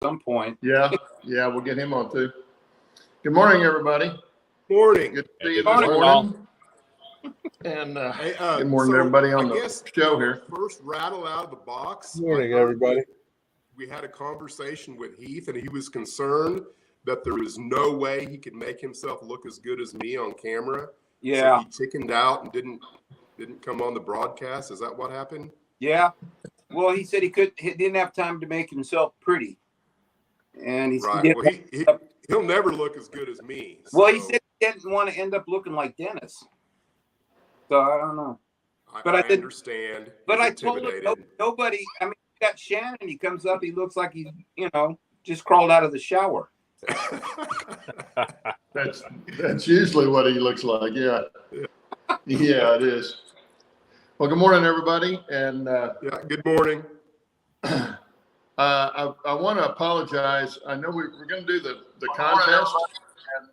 some point. Yeah, we'll get him on too. Good morning, everybody. Morning. Good to see you Good this morning, morning. And good morning, everybody on the show here. First rattle out of the box. Good morning, everybody. We had a conversation with Heath, and he was concerned that there was no way he could make himself look as good as me on camera. Yeah. So he chickened out and didn't come on the broadcast. Is that what happened? Yeah. Well, he said he didn't have time to make himself pretty. And he's right. Well, he'll never look as good as me. So. Well, he said he didn't want to end up looking like Dennis. So I don't know. But I understand. But I told him nobody. I mean, you got Shannon. He comes up. He looks like he's just crawled out of the shower. That's usually what he looks like. Yeah, it is. Well, good morning, everybody, and good morning. I want to apologize. I know we're going to do the contest. And,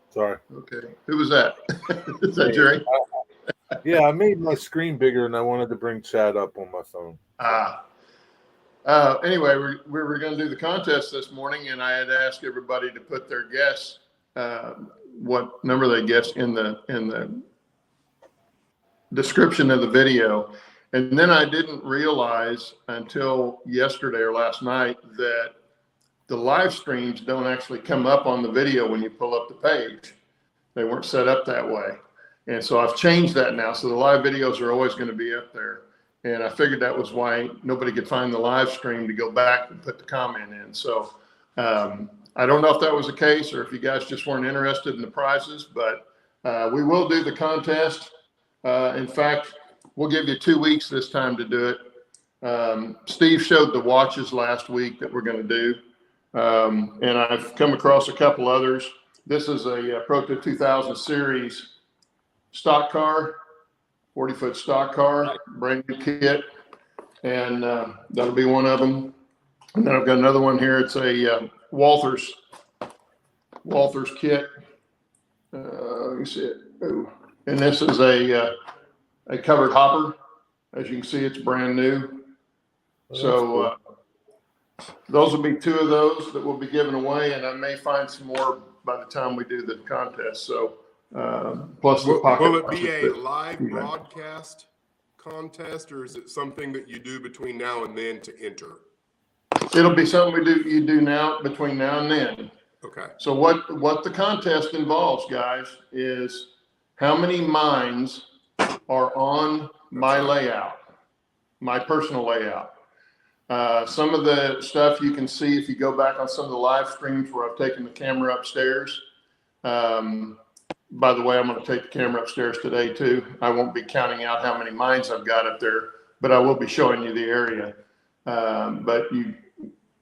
sorry. Okay, who was that? Is that Jerry? Yeah, I made my screen bigger, and I wanted to bring Chad up on my phone. Anyway, we were going to do the contest this morning, and I had asked everybody to put their guess, what number they guessed in the description of the video. And then I didn't realize until yesterday or last night that the live streams don't actually come up on the video when you pull up the page. They weren't set up that way. And so I've changed that now. So the live videos are always going to be up there. And I figured that was why nobody could find the live stream to go back and put the comment in. So I don't know if that was the case or if you guys just weren't interested in the prizes, but we will do the contest. In fact, we'll give you 2 weeks this time to do it. Steve showed the watches last week that we're going to do. And I've come across a couple others. This is a Proto 2000 series stock car, 40-foot stock car, brand new kit. And that'll be one of them. And then I've got another one here. It's a Walthers kit. Let me see it. Ooh. And this is a covered hopper. As you can see, it's brand new. So those will be 2 of those that will be given away, and I may find some more by the time we do the contest. So plus the pocket. Will it be a live broadcast contest, or is it something that you do between now and then to enter? It'll be something you do now between now and then. Okay. So what the contest involves, guys, is how many mines are on my layout, my personal layout. Some of the stuff you can see if you go back on some of the live streams where I've taken the camera upstairs. By the way, I'm going to take the camera upstairs today too. I won't be counting out how many mines I've got up there, but I will be showing you the area. But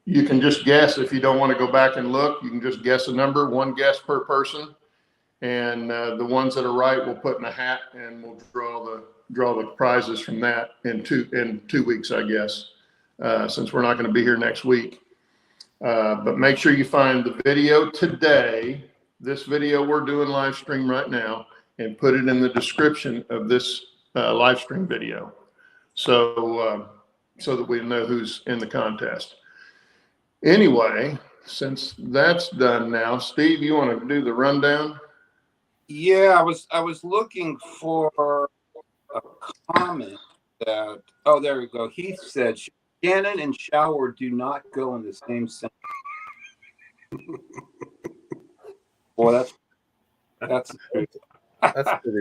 you can just guess if you don't want to go back and look. You can just guess a number, one guess per person. And the ones that are right, we'll put in a hat, and we'll draw the prizes from that in 2 weeks, I guess, since we're not going to be here next week. But make sure you find the video today, this video we're doing live stream right now, and put it in the description of this live stream video, so that we know who's in the contest. Anyway, since that's done now, Steve, you want to do the rundown? Yeah, I was looking for a comment that, oh, there we go. Heath said Shannon and shower do not go in the same sentence. Boy, that's That's pretty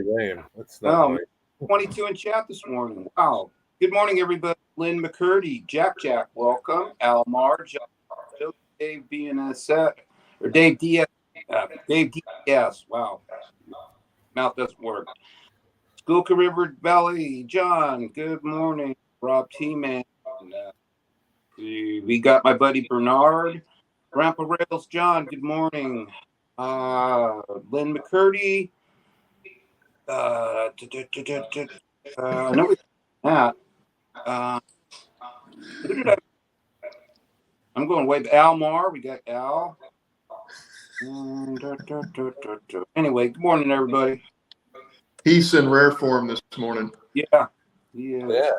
lame. That's not right. 22 in chat this morning. Wow. Good morning, everybody. Lynn McCurdy, Jack, welcome. Almar, John, Dave BNS, or Dave DS. Dave DS. Wow. Mouth doesn't work. Schuylkill River Valley, John, good morning. Rob T-Man. We got my buddy Bernard. Grandpa Rails, John, good morning. Lynn McCurdy. No, that. I'm going way back. Almar, we got Al. Anyway, good morning, everybody. He's in rare form this morning. Yeah. Yeah.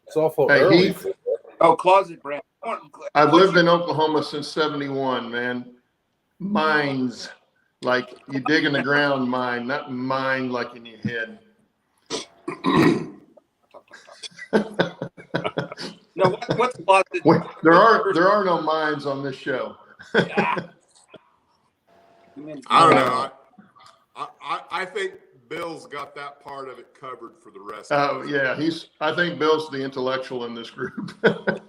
It's awful Hey, early. Heath. Oh, closet brand. I've lived in Oklahoma since 71, man. Mines, like you dig in the ground, mine, not mine like in your head. No, what's closet? There are no mines on this show. I don't know. I think Bill's got that part of it covered for the rest of us. Yeah, I think Bill's the intellectual in this group.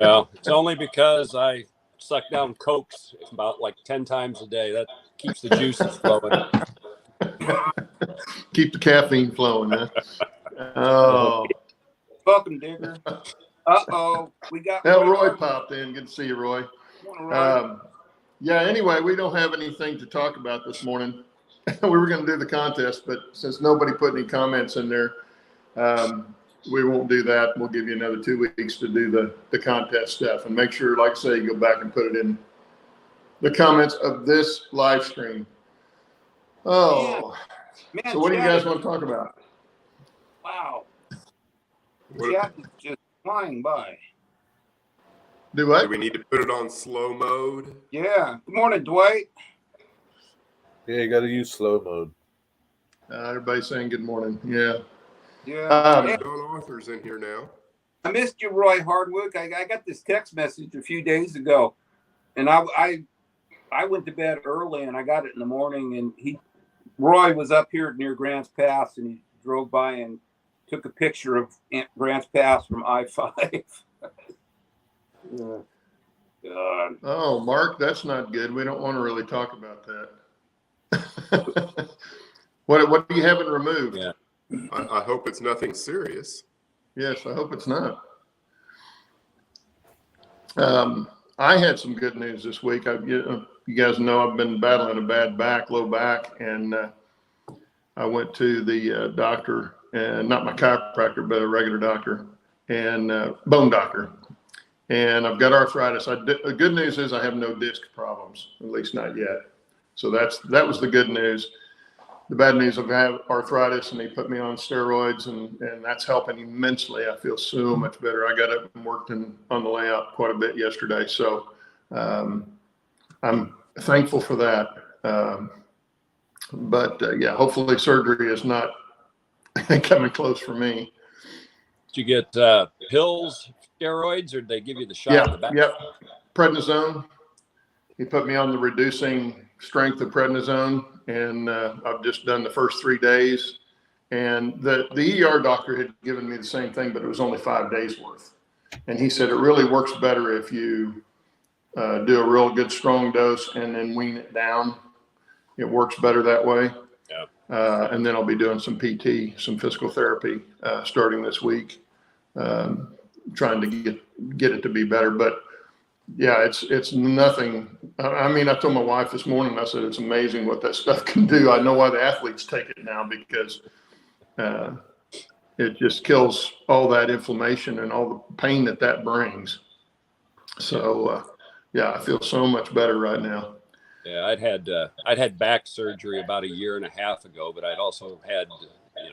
Well, it's only because I suck down Cokes about like 10 times a day. That keeps the juices flowing. Keep the caffeine flowing, huh? Oh. Welcome, Digger. Uh-oh. We got Roy popped in. Good to see you, Roy. Roy. Yeah, anyway, we don't have anything to talk about this morning. We were going to do the contest, but since nobody put any comments in there, we won't do that. We'll give you another 2 weeks to do the contest stuff. And make sure, like I say, you go back and put it in the comments of this live stream. Oh, man, so what do you guys want to talk about? Wow. Chat is just flying by. Do what? Do we need to put it on slow mode? Yeah. Good morning, Dwight. Yeah, you got to use slow mode. Everybody's saying good morning. Yeah. Yeah. John Arthur's in here now. I missed you, Roy Hardwick. I got this text message a few days ago, and I went to bed early, and I got it in the morning, and Roy was up here near Grants Pass, and he drove by and took a picture of Grants Pass from I-5. God. Oh, Mark, that's not good. We don't want to really talk about that. What do you haven't removed? Yeah. I hope it's nothing serious. Yes, I hope it's not. I had some good news this week. You guys know I've been battling a bad low back, and I went to the doctor, and not my chiropractor, but a regular doctor, and bone doctor. And I've got arthritis. The good news is I have no disc problems, at least not yet. So that was the good news. The bad news, I've had arthritis, and they put me on steroids, and that's helping immensely. I feel so much better. I got up and worked on the layout quite a bit yesterday. So I'm thankful for that. But yeah, hopefully surgery is not coming close for me. Did you get pills, steroids, or did they give you the shot in the back? Yep. Prednisone. He put me on the reducing strength of prednisone, and I've just done the first 3 days. And the ER doctor had given me the same thing, but it was only 5 days worth. And he said it really works better if you do a real good strong dose and then wean it down. It works better that way. Yeah. And then I'll be doing some PT, some physical therapy starting this week, trying to get it to be better. But yeah, it's nothing. I mean, I told my wife this morning, I said, it's amazing what that stuff can do. I know why the athletes take it now, because it just kills all that inflammation and all the pain that brings. So yeah, I feel so much better right now. Yeah, I'd had back surgery about 1.5 years ago, but I'd also had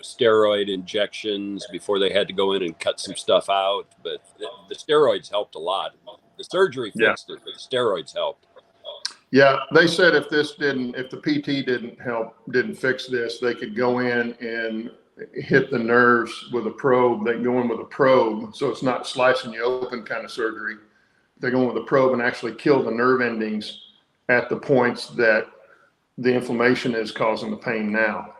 steroid injections before they had to go in and cut some stuff out. But the steroids helped a lot. The surgery fixed it, but the steroids helped. Yeah, they said if the PT didn't fix this, they could go in and hit the nerves with a probe. They can go in with a probe, so it's not slicing you open kind of surgery. They're going with a probe and actually kill the nerve endings at the points that the inflammation is causing the pain now.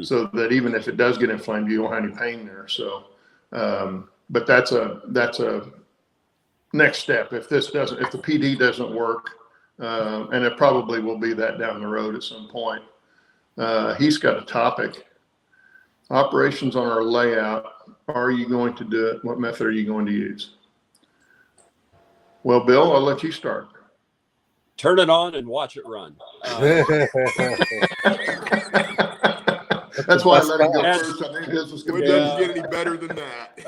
So that even if it does get inflamed, you don't have any pain there. So, but that's a next step. If the PD doesn't work, and it probably will be that down the road at some point. He's got a topic: operations on our layout. Are you going to do it? What method are you going to use? Well, Bill, I'll let you start. Turn it on and watch it run. That's why I let him go first. I think his was going to doesn't get any better than that.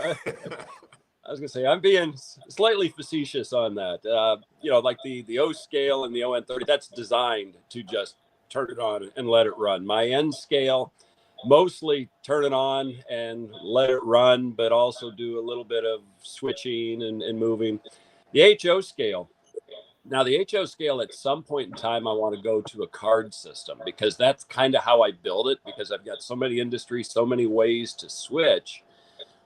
I was going to say, I'm being slightly facetious on that. Like the O scale and the ON30, that's designed to just turn it on and let it run. My N scale, mostly turn it on and let it run, but also do a little bit of switching and moving. The HO scale. Now, the HO scale, at some point in time, I want to go to a card system, because that's kind of how I build it, because I've got so many industries, so many ways to switch.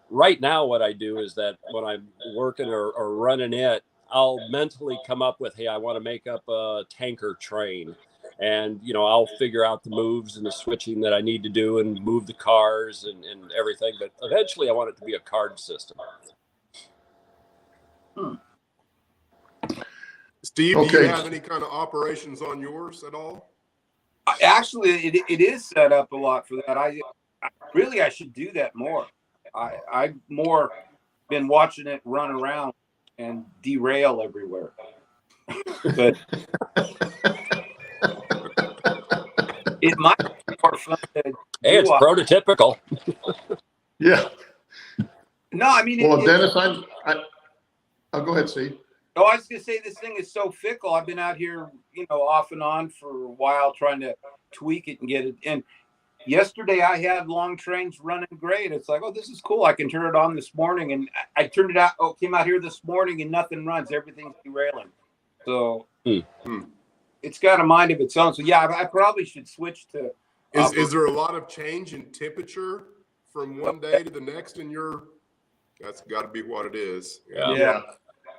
Right now, what I do is that when I'm working or running it, I'll mentally come up with, hey, I want to make up a tanker train. And, I'll figure out the moves and the switching that I need to do and move the cars and everything. But eventually I want it to be a card system. Steve, Okay. do you have any kind of operations on yours at all? Actually, it is set up a lot for that. I should do that more. I've more been watching it run around and derail everywhere. But it might be more fun to Hey, it's prototypical. Yeah. No, I mean, Well, Dennis, I'll go ahead, Steve. No, I was going to say this thing is so fickle. I've been out here, off and on for a while trying to tweak it and get it. And yesterday I had long trains running great. It's like, oh, this is cool. I can turn it on this morning. And I turned it out. Oh, came out here this morning and nothing runs. Everything's derailing. So it's got a mind of its own. So, yeah, I probably should switch to. Is there a lot of change in temperature from one day to the next in your? That's got to be what it is. Yeah.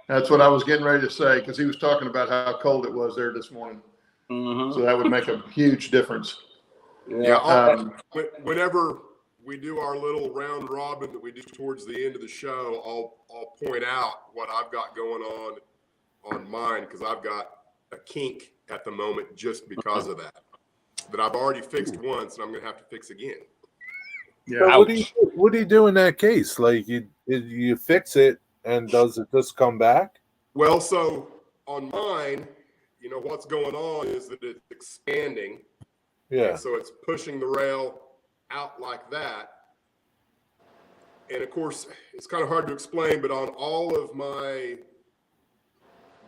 That's what I was getting ready to say, because he was talking about how cold it was there this morning. Mm-hmm. So that would make a huge difference. Yeah. Whenever we do our little round robin that we do towards the end of the show, I'll point out what I've got going on mine, because I've got a kink at the moment just because of that I've already fixed once and I'm going to have to fix again. Yeah. So what do you do in that case? Like you fix it, and does it just come back? Well, so on mine, what's going on is that it's expanding. Yeah. And so it's pushing the rail out like that. And of course, it's kind of hard to explain, but on all of my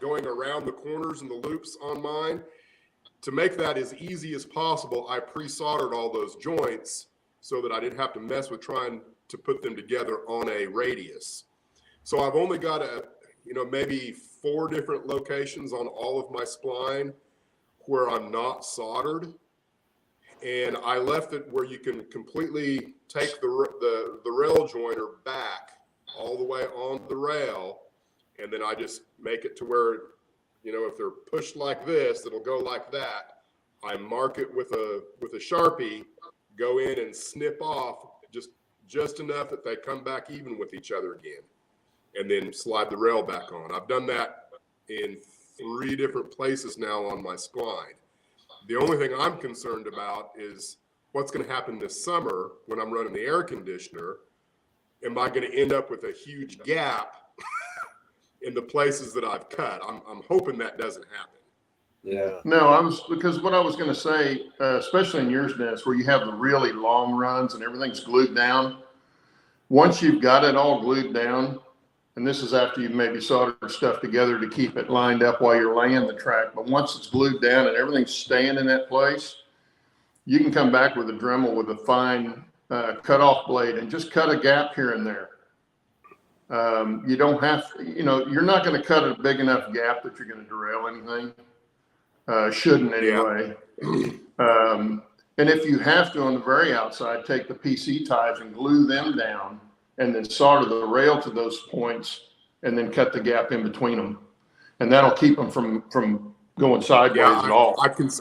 going around the corners and the loops on mine, to make that as easy as possible, I pre-soldered all those joints so that I didn't have to mess with trying to put them together on a radius. So I've only got maybe 4 different locations on all of my spline where I'm not soldered. And I left it where you can completely take the rail joiner back all the way on the rail. And then I just make it to where, if they're pushed like this, it'll go like that. I mark it with a Sharpie, go in and snip off just enough that they come back even with each other again, and then slide the rail back on. I've done that in 3 different places now on my spline. The only thing I'm concerned about is what's going to happen this summer when I'm running the air conditioner. Am I going to end up with a huge gap in the places that I've cut? I'm hoping that doesn't happen. Yeah. No, because what I was going to say, especially in yours, Dennis, where you have the really long runs and everything's glued down. Once you've got it all glued down, and this is after you've maybe soldered stuff together to keep it lined up while you're laying the track, but once it's glued down and everything's staying in that place, you can come back with a Dremel with a fine cut-off blade and just cut a gap here and there. You don't have, you're not going to cut a big enough gap that you're going to derail anything. Shouldn't anyway. And if you have to, on the very outside, take the PC ties and glue them down and then solder the rail to those points and then cut the gap in between them. And that'll keep them from going sideways at all.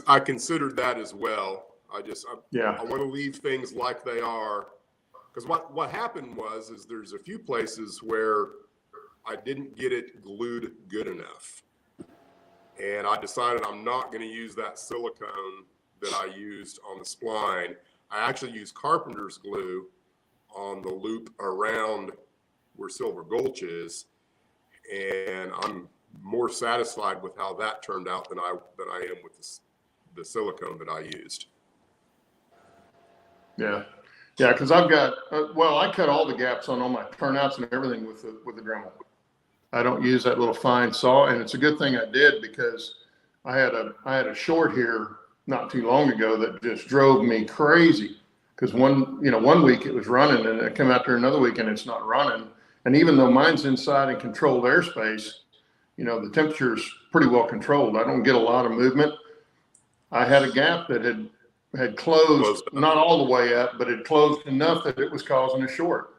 I considered that as well. I want to leave things like they are. Because what happened is there's a few places where I didn't get it glued good enough. And I decided I'm not going to use that silicone that I used on the spline. I actually used carpenter's glue on the loop around where Silver Gulch is. And I'm more satisfied with how that turned out than I am with the silicone that I used. Yeah. Yeah, because I've got, I cut all the gaps on all my turnouts and everything with the Dremel. I don't use that little fine saw, and it's a good thing I did, because I had a short here not too long ago that just drove me crazy. Because one week it was running, and it came out there another week and it's not running. And even though mine's inside in controlled airspace, the temperature's pretty well controlled. I don't get a lot of movement. I had a gap that had closed, not all the way up, but it closed enough that it was causing a short.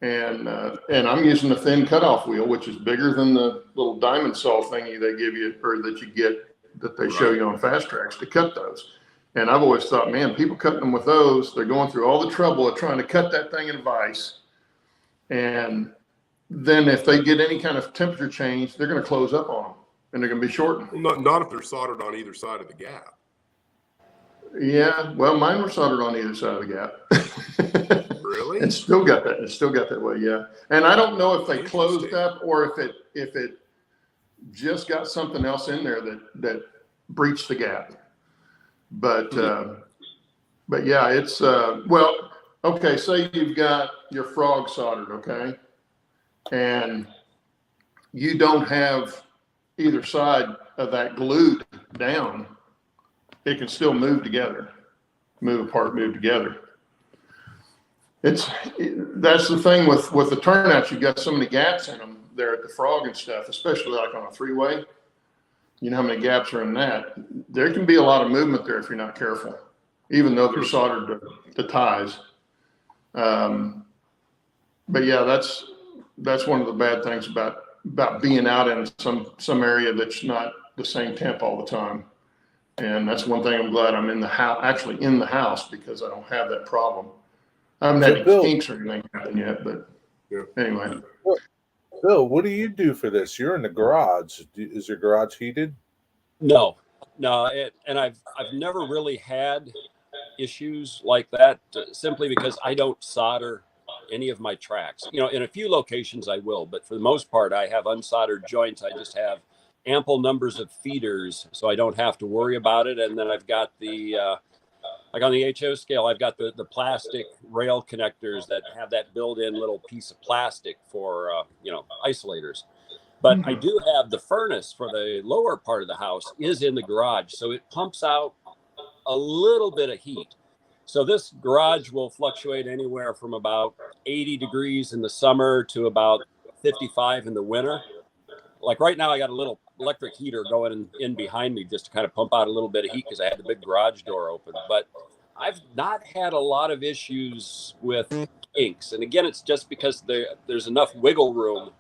And I'm using a thin cutoff wheel, which is bigger than the little diamond saw thingy they give you, or that you get, that they show you on Fast Tracks to cut those. And I've always thought, man, people cutting them with those, they're going through all the trouble of trying to cut that thing in vise. And then if they get any kind of temperature change, they're going to close up on them and they're going to be shortened. Well, not if they're soldered on either side of the gap. Yeah, well, mine were soldered on either side of the gap. Really? It's still got that. It's still got that way, yeah. And I don't know if they closed up or if it just got something else in there that breached the gap. But yeah, it's well, okay. Say you've got your frog soldered, okay, and you don't have either side of that glued down. It can still move together, move apart, move together. That's the thing with the turnouts. You've got so many gaps in them there at the frog and stuff, especially like on a three-way. You know how many gaps are in that. There can be a lot of movement there if you're not careful, even though they're soldered to ties. But yeah, that's one of the bad things about being out in some area that's not the same temp all the time. And that's one thing I'm glad I'm in the house, actually in the house, because I don't have that problem. I haven't had any kinks or anything happen yet, but anyway. Bill, what do you do for this? You're in the garage. Is your garage heated? No. And I've never really had issues like that, simply because I don't solder any of my tracks. In a few locations I will, but for the most part, I have unsoldered joints. I just have ample numbers of feeders, so I don't have to worry about it. And then I've got the like on the HO scale, I've got the plastic rail connectors that have that built-in little piece of plastic for isolators. But I do have the furnace for the lower part of the house is in the garage, so it pumps out a little bit of heat. So this garage will fluctuate anywhere from about 80 degrees in the summer to about 55 in the winter. Like right now, I got a little electric heater going in behind me just to kind of pump out a little bit of heat because I had the big garage door open. But I've not had a lot of issues with kinks. And again, it's just because there's enough wiggle room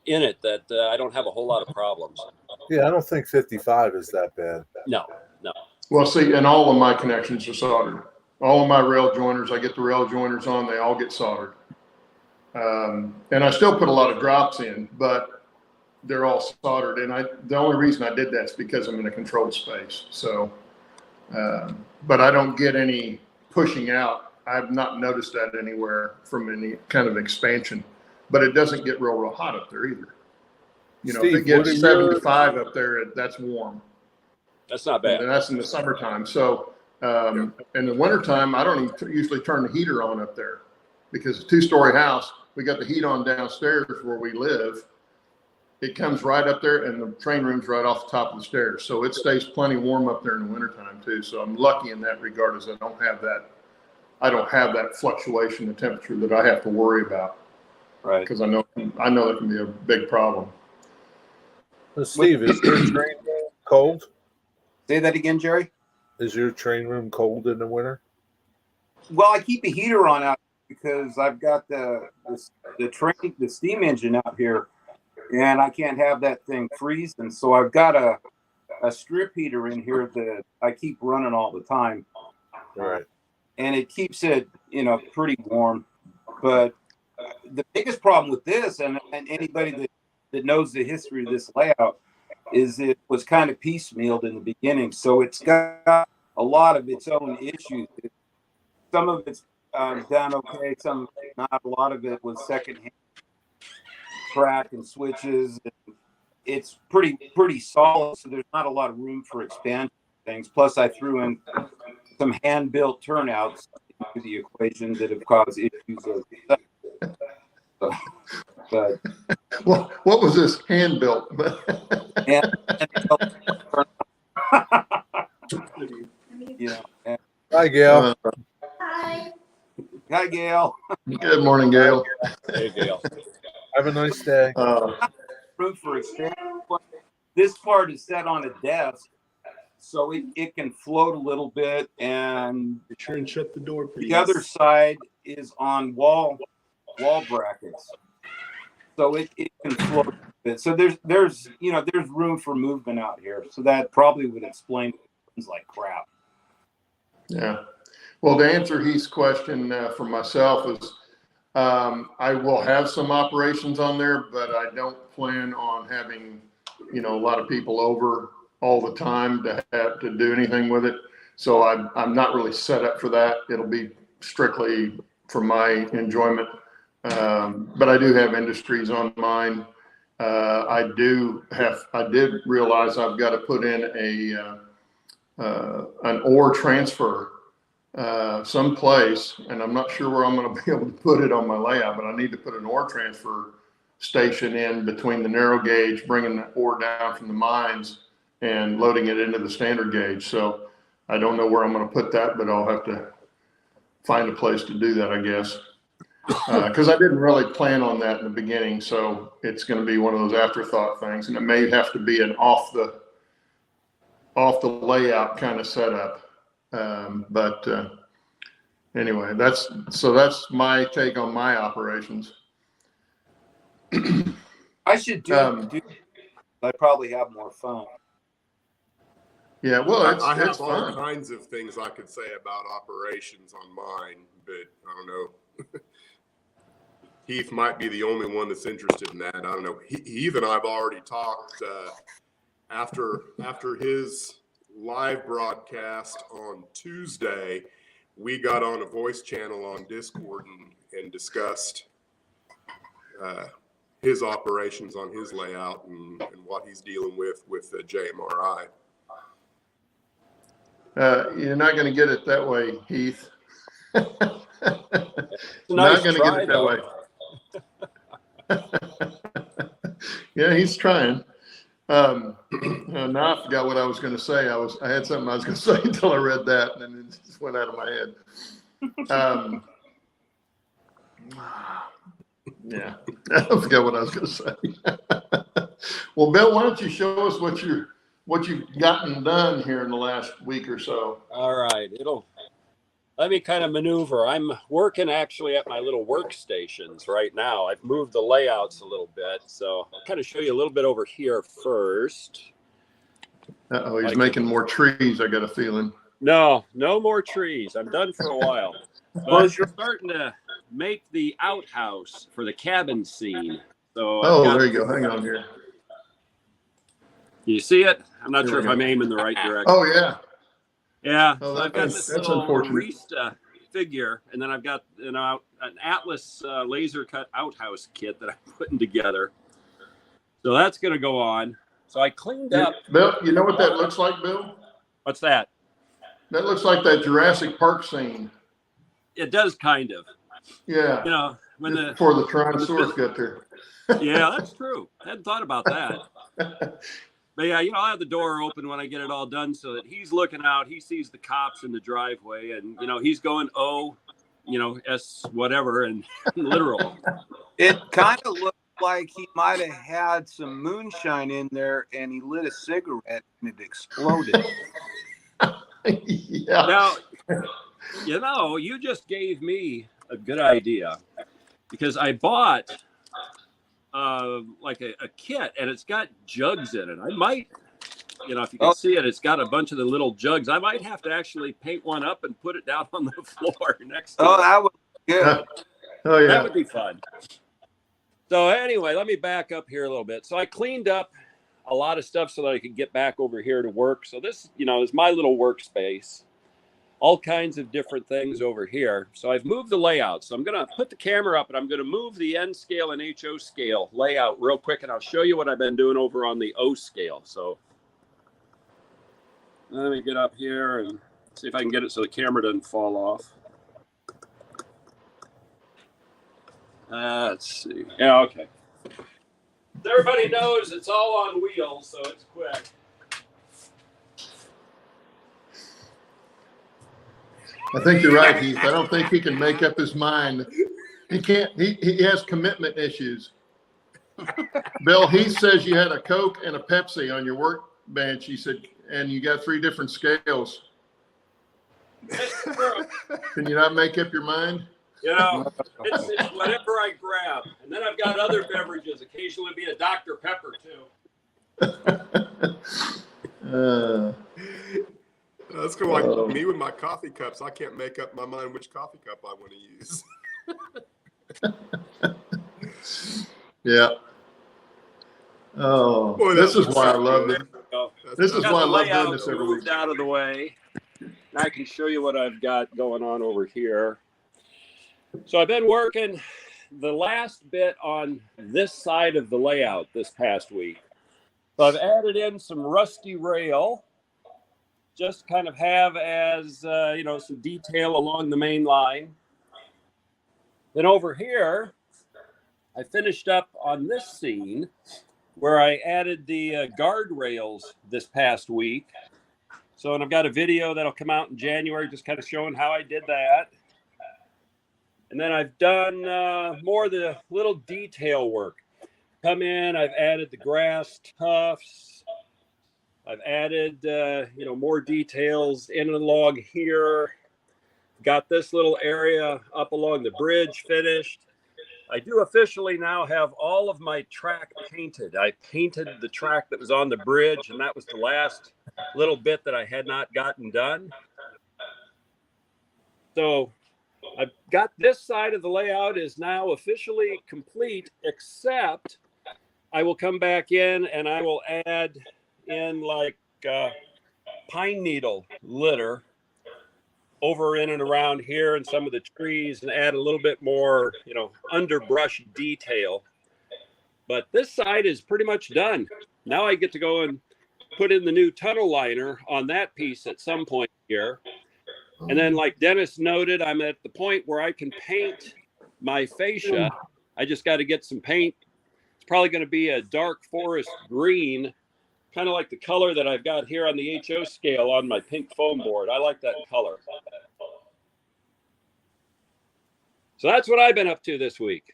in it that I don't have a whole lot of problems. Yeah, I don't think 55 is that bad. No. Well, see, and all of my connections are soldered. All of my rail joiners, I get the rail joiners on, they all get soldered. And I still put a lot of drops in, but they're all soldered. And the only reason I did that is because I'm in a controlled space. So, but I don't get any pushing out. I've not noticed that anywhere from any kind of expansion, but it doesn't get real hot up there either. Steve, if it gets 75 up there, that's warm. That's not bad. And that's in the summertime. So, in the wintertime, I don't even usually turn the heater on up there because it's a 2-story house. We got the heat on downstairs where we live. It comes right up there, and the train room's right off the top of the stairs. So it stays plenty warm up there in the wintertime too. So I'm lucky in that regard, as I don't have that fluctuation in temperature that I have to worry about. Right. Because I know that can be a big problem. Steve, is your train room cold? Say that again, Jerry. Is your train room cold in the winter? Well, I keep a heater on out because I've got the steam engine out here, and I can't have that thing freeze. And so I've got a strip heater in here that I keep running all the time. Right. And it keeps it, pretty warm. But the biggest problem with this, and anybody that knows the history of this layout, is it was kind of piecemealed in the beginning. So it's got a lot of its own issues. Some of it's done okay, some not. A lot of it was secondhand crack and switches. It's pretty solid, so there's not a lot of room for expansion things. Plus, I threw in some hand-built turnouts into the equation that have caused issues of so, but what was this hand-built? Hi, Gail. Hi, Gail. Good morning, Gail. Hey, Gail. Have a nice day. Room for expansion. this part is set on a desk, so it can float a little bit, and Make sure and shut the door, please. the other side is on wall brackets, so it can float a bit. So there's room for movement out here. So that probably would explain things like crap. Yeah. Well, to answer Heath's question for myself is, I will have some operations on there, but I don't plan on having, a lot of people over all the time to have to do anything with it. So I'm not really set up for that. It'll be strictly for my enjoyment. But I do have industries on mine. I did realize I've got to put in an ore transfer someplace, and I'm not sure where I'm going to be able to put it on my layout, but I need to put an ore transfer station in between the narrow gauge, bringing the ore down from the mines and loading it into the standard gauge. So I don't know where I'm going to put that, but I'll have to find a place to do that, I guess. Because I didn't really plan on that in the beginning, so it's going to be one of those afterthought things, and it may have to be an off the layout kind of setup. But anyway, that's my take on my operations. I should do. I probably have more fun. Yeah, well, I have it's all fun. kinds of things I could say about operations on mine, but I don't know. Heath might be the only one that's interested in that. I don't know. Heath and I've already talked after his live broadcast on Tuesday. We got on a voice channel on Discord and discussed his operations on his layout and what he's dealing with JMRI. You're not going to get it that way, Heath. Nice not going to get it that way. Yeah, he's trying. Now I forgot what I was going to say. I had something I was going to say until I read that, and then it just went out of my head. Yeah, I forgot what I was going to say. Well, Bill, why don't you show us what you've gotten done here in the last week or so? All right, let me kind of maneuver. I'm working actually at my little workstations right now. I've moved the layouts a little bit, so I'll kind of show you a little bit over here first. Uh-oh, he's making more trees, I got a feeling. No more trees. I'm done for a while. But you're starting to make the outhouse for the cabin scene. So there you go. Hang on here. You see it? I'm not sure if I'm aiming the right direction. Oh, yeah. Yeah, Oh, so I've got this that's little unfortunate. Arista figure, and then I've got an Atlas laser cut outhouse kit that I'm putting together. So that's going to go on. So I cleaned up. Bill, you know what that looks like, Bill? What's that? That looks like that Jurassic Park scene. It does kind of. Yeah. When before the Tyrannosaurus got there. Yeah, that's true. I hadn't thought about that. But yeah, I'll have the door open when I get it all done so that he's looking out. He sees the cops in the driveway, and he's going S whatever and literal. It kind of looked like he might have had some moonshine in there, and he lit a cigarette and it exploded. Yeah. Now, you just gave me a good idea because I bought like a kit, and it's got jugs in it. I might, if you can see it, it's got a bunch of the little jugs. I might have to actually paint one up and put it down on the floor next to it. That would be good. Oh, yeah. That would be fun. So anyway, let me back up here a little bit. So I cleaned up a lot of stuff so that I could get back over here to work. So this, is my little workspace. All kinds of different things over here. So I've moved the layout. So I'm going to put the camera up, and I'm going to move the N scale and HO scale layout real quick, and I'll show you what I've been doing over on the O scale. So let me get up here and see if I can get it so the camera doesn't fall off. Let's see. Yeah, okay. Everybody knows it's all on wheels, so it's quick. I think you're right, Heath. I don't think he can make up his mind. He can't. He has commitment issues. Bill, he says you had a Coke and a Pepsi on your workbench. He said, and you got 3 different scales. Can you not make up your mind? You know, it's whatever I grab. And then I've got other beverages. Occasionally be a Dr. Pepper, too. That's kind of like me with my coffee cups. I can't make up my mind which coffee cup I want to use. Yeah. Oh, Boy, this is why I love it. This is Got why I the love doing layout this every moved week. out of the way. Now I can show you what I've got going on over here. So I've been working the last bit on this side of the layout this past week. So I've added in some rusty rail, just kind of have as, some detail along the main line. Then over here, I finished up on this scene where I added the guardrails this past week. So, and I've got a video that'll come out in January, just kind of showing how I did that. And then I've done more of the little detail work. Come in, I've added the grass tufts. I've added, more details in and along here. Got this little area up along the bridge finished. I do officially now have all of my track painted. I painted the track that was on the bridge, and that was the last little bit that I had not gotten done. So I've got this side of the layout is now officially complete, except I will come back in and I will add in like pine needle litter over in and around here and some of the trees and add a little bit more, underbrush detail. But this side is pretty much done. Now I get to go and put in the new tunnel liner on that piece at some point here. And then like Dennis noted, I'm at the point where I can paint my fascia. I just got to get some paint. It's probably going to be a dark forest green, kind of like the color that I've got here on the HO scale on my pink foam board. I like that color. So that's what I've been up to this week.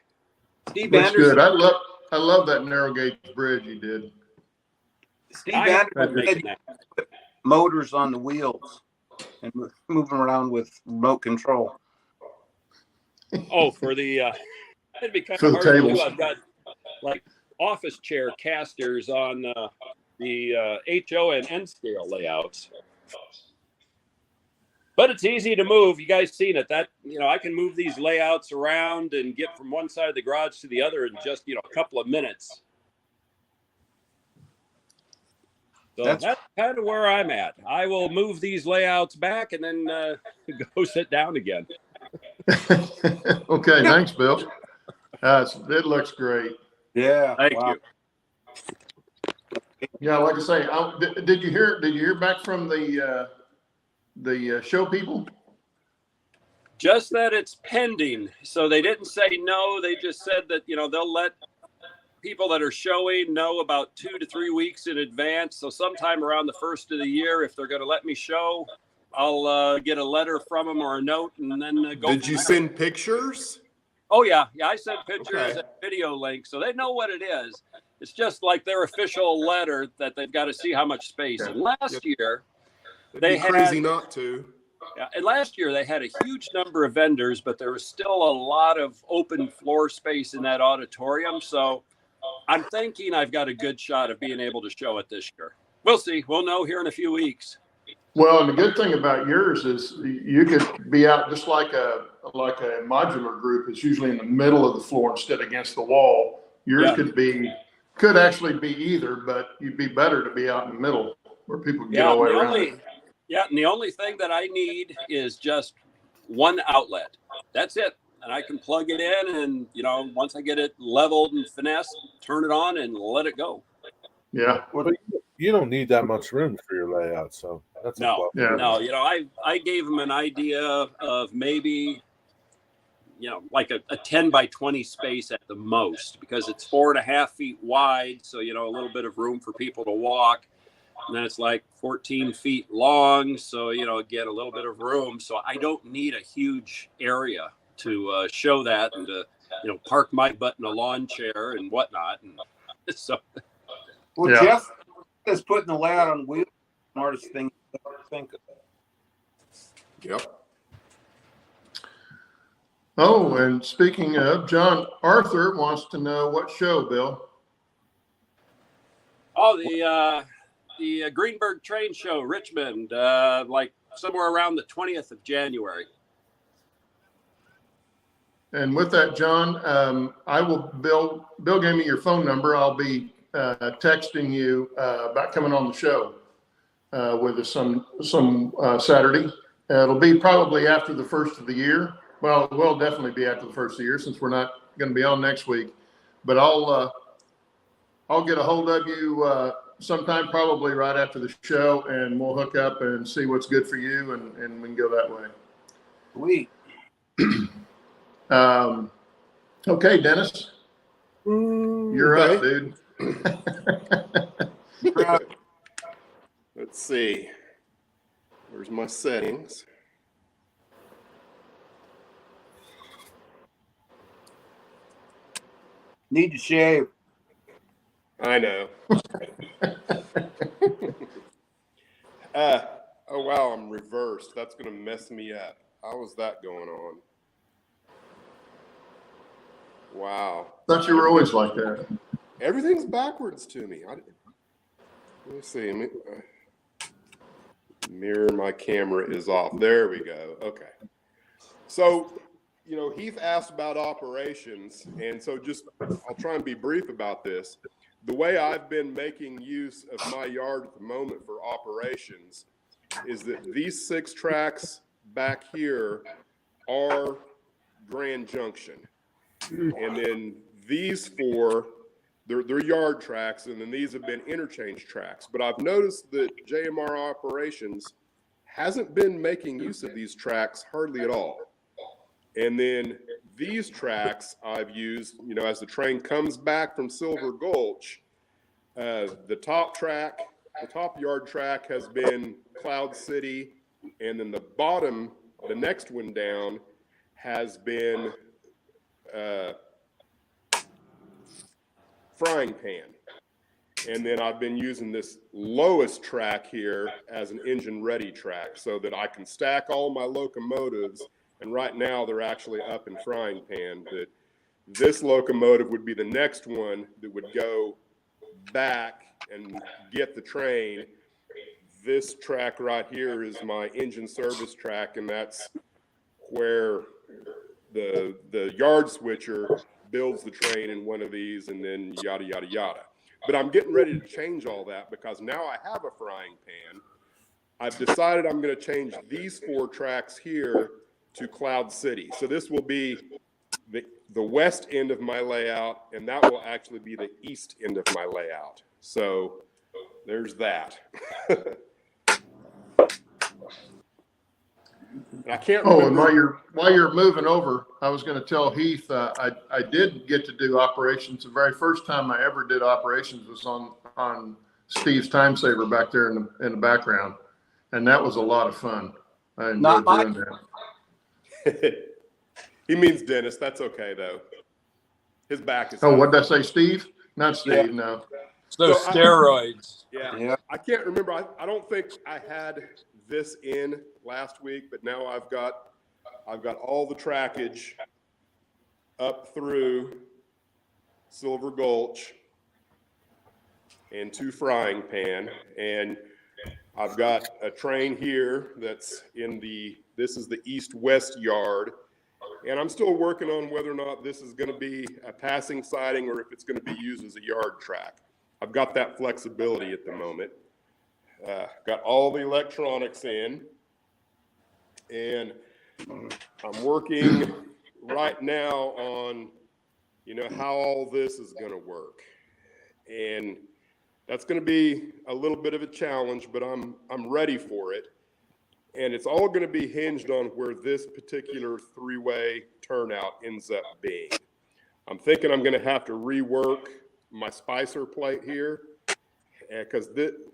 Steve That's Anderson. good. I love that narrow gauge bridge you did. Steve Anderson put motors on the wheels and moving around with remote control. Oh, for the it'd be kind For of the hard to tables. do. I've got like office chair casters on the HO and N scale layouts. But it's easy to move. You guys seen it. That, I can move these layouts around and get from one side of the garage to the other in just, a couple of minutes. So that's kind of where I'm at. I will move these layouts back and then go sit down again. Okay, thanks, Bill. It looks great. Yeah. Thank you. Yeah, like I say, did you hear back from the show people? Just that it's pending. So they didn't say no. They just said that, they'll let people that are showing know about 2 to 3 weeks in advance. So sometime around the first of the year, if they're going to let me show, I'll get a letter from them or a note and then go. Did you send pictures? Oh, yeah. Yeah, I sent pictures Okay. and video links. So they know what it is. It's just like their official letter that they've got to see how much space. And last year, It'd be crazy not to. Yeah, and last year they had a huge number of vendors, but there was still a lot of open floor space in that auditorium. So I'm thinking I've got a good shot of being able to show it this year. We'll see. We'll know here in a few weeks. Well, and the good thing about yours is you could be out just like a modular group. It's usually in the middle of the floor instead of against the wall. Yours could actually be either, but you'd be better to be out in the middle where people can get all the way around it. Yeah, and the only thing that I need is just one outlet. That's it. And I can plug it in and, once I get it leveled and finessed, turn it on and let it go. Yeah. But you don't need that much room for your layout, so that's No, Yeah. no. I gave them an idea of maybe, like a 10 by 20 space at the most, because it's 4.5 feet wide. So, a little bit of room for people to walk. And then it's like 14 feet long. So, get a little bit of room. So I don't need a huge area to show that and to park my butt in a lawn chair and whatnot. And so, Well, Yeah. Jeff is putting the layout on wheels. Smartest thing to think of. Yep. Oh, and speaking of, John Arthur wants to know what show, Bill? the Greenberg Train Show, Richmond, like somewhere around the 20th of January. And with that, John, Bill gave me your phone number. I'll be texting you about coming on the show with us some Saturday. It'll be probably after the first of the year. Well, it will definitely be after the first of the year since we're not going to be on next week. But I'll get a hold of you sometime probably right after the show, and we'll hook up and see what's good for you, and we can go that way. Sweet. Okay, Dennis, you're up, dude. Let's see. Where's my settings? Need to shave. I know. Oh, wow, I'm reversed. That's going to mess me up. How is that going on? Wow. Thought you were always like that. Everything's backwards to me. Let me see. Mirror, my camera is off. There we go. Okay. So, Heath asked about operations, and so I'll try and be brief about this. The way I've been making use of my yard at the moment for operations is that these 6 tracks back here are Grand Junction. And then these 4, they're yard tracks, and then these have been interchange tracks. But I've noticed that JMR Operations hasn't been making use of these tracks hardly at all. And then these tracks I've used, as the train comes back from Silver Gulch, the top yard track has been Cloud City, and then the next one down has been Frying Pan. And then I've been using this lowest track here as an engine ready track so that I can stack all my locomotives. And right now they're actually up in Frying Pan. That this locomotive would be the next one that would go back and get the train. This track right here is my engine service track, and that's where the yard switcher builds the train in one of these, and then yada, yada, yada. But I'm getting ready to change all that because now I have a Frying Pan. I've decided I'm going to change these 4 tracks here to Cloud City. So this will be the west end of my layout, and that will actually be the east end of my layout. So there's that. I can't remember. Oh, and while you're moving over, I was going to tell Heath I did get to do operations. The very first time I ever did operations was on Steve's time saver back there in the background, and that was a lot of fun. I enjoyed doing that. He means Dennis. That's okay though. His back is. Oh, what did I say, Steve? Not Steve. Yeah. No. So steroids. Yeah. I can't remember. I don't think I had this in last week, but now I've got all the trackage up through Silver Gulch and to Frying Pan, and I've got a train here that's this is the east-west yard, and I'm still working on whether or not this is going to be a passing siding or if it's going to be used as a yard track. I've got that flexibility at the moment. Got all the electronics in, and I'm working right now on, how all this is going to work. And that's going to be a little bit of a challenge, but I'm ready for it. And it's all going to be hinged on where this particular 3-way turnout ends up being. I'm thinking I'm going to have to rework my spicer plate here, because